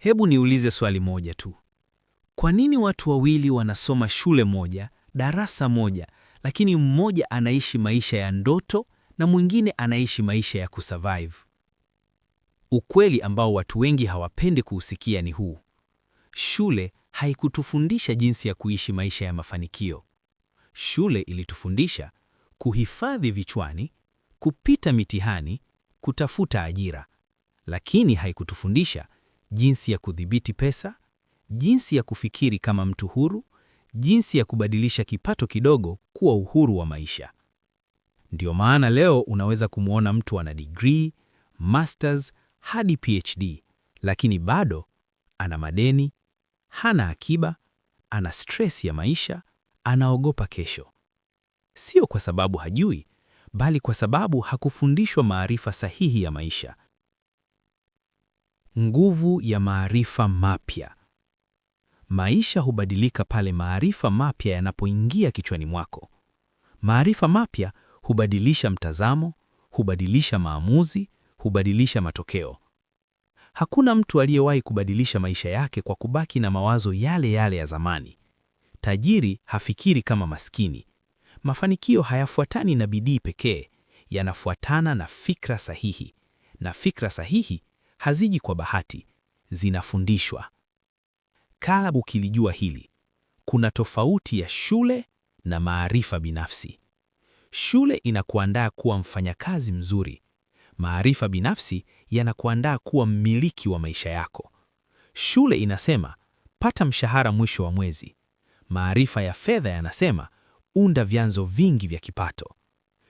Hebu niulize swali moja tu. Kwa nini watu wawili wanasoma shule moja, darasa moja, lakini mmoja anaishi maisha ya ndoto na mwingine anaishi maisha ya kusurvive? Ukweli ambao watu wengi hawapendi kuusikia ni huu. Shule haikutufundisha jinsi ya kuishi maisha ya mafanikio. Shule ilitufundisha kuhifadhi vichwani, kupita mitihani, kutafuta ajira. Lakini haikutufundisha jinsi ya kudhibiti pesa, jinsi ya kufikiri kama mtu huru, jinsi ya kubadilisha kipato kidogo kuwa uhuru wa maisha. Ndio maana leo unaweza kumuona mtu ana degree, masters, hadi PhD, lakini bado ana madeni, hana akiba, ana stress ya maisha, anaogopa kesho. Sio kwa sababu hajui, bali kwa sababu hakufundishwa maarifa sahihi ya maisha. Nguvu ya maarifa mapya. Maisha hubadilika pale maarifa mapya yanapoingia kichwani mwako. Maarifa mapya hubadilisha mtazamo, hubadilisha maamuzi, hubadilisha matokeo. Hakuna mtu aliyewahi kubadilisha maisha yake kwa kubaki na mawazo yale yale ya zamani. Tajiri hafikiri kama maskini. Mafanikio hayafuatani na bidii pekee, yanafuatana na fikra sahihi. Na fikra sahihi haziji kwa bahati, zinafundishwa. Kalabu kilijua hili. Kuna tofauti ya shule na maarifa binafsi. Shule inakuandaa kuwa mfanyakazi mzuri. Maarifa binafsi yanakuandaa kuwa mmiliki wa maisha yako. Shule inasema, pata mshahara mwisho wa mwezi. Maarifa ya fedha yanasema, unda vyanzo vingi vya kipato.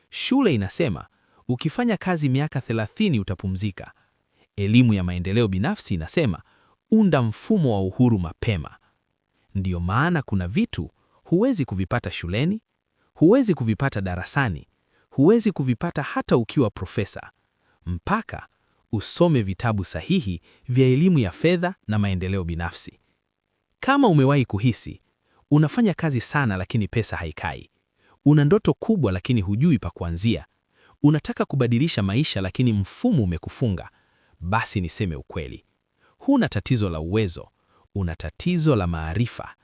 Shule inasema, ukifanya kazi miaka 30 utapumzika. Elimu ya maendeleo binafsi inasema, unda mfumo wa uhuru mapema. Ndiyo maana kuna vitu huwezi kuvipata shuleni, huwezi kuvipata darasani, huwezi kuvipata hata ukiwa profesa, mpaka usome vitabu sahihi vya elimu ya fedha na maendeleo binafsi. Kama umewahi kuhisi, unafanya kazi sana lakini pesa haikai. Una ndoto kubwa lakini hujui pa kuanzia. Unataka kubadilisha maisha lakini mfumo umekufunga. Basi niseme ukweli. Huna tatizo la uwezo, una tatizo la maarifa.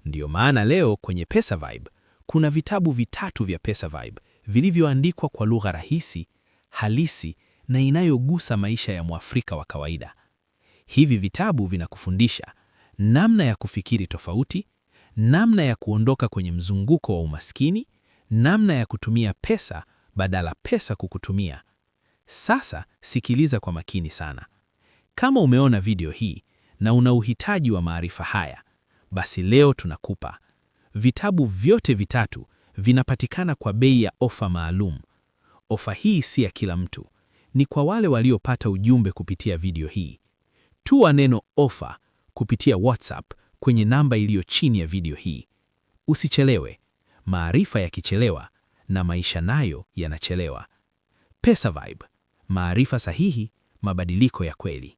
Ndiyo maana leo kwenye PesaVibe kuna vitabu 3 vya PesaVibe vilivyoandikwa kwa lugha rahisi, halisi na inayogusa maisha ya Mwafrika wa kawaida. Hivi vitabu vinakufundisha namna ya kufikiri tofauti, namna ya kuondoka kwenye mzunguko wa umaskini, namna ya kutumia pesa badala pesa kukutumia. Sasa sikiliza kwa makini sana. Kama umeona video hii na una uhitaji wa maarifa haya, basi leo tunakupa. Vitabu vyote 3 vinapatikana kwa bei ya ofa maalum. Ofa hii si ya kila mtu, ni kwa wale waliopata ujumbe kupitia video hii. Tuma neno ofa kupitia WhatsApp kwenye namba iliyo chini ya video hii. Usichelewe. Maarifa yakichelewa na maisha nayo yanachelewa. PesaVibe, maarifa sahihi, mabadiliko ya kweli.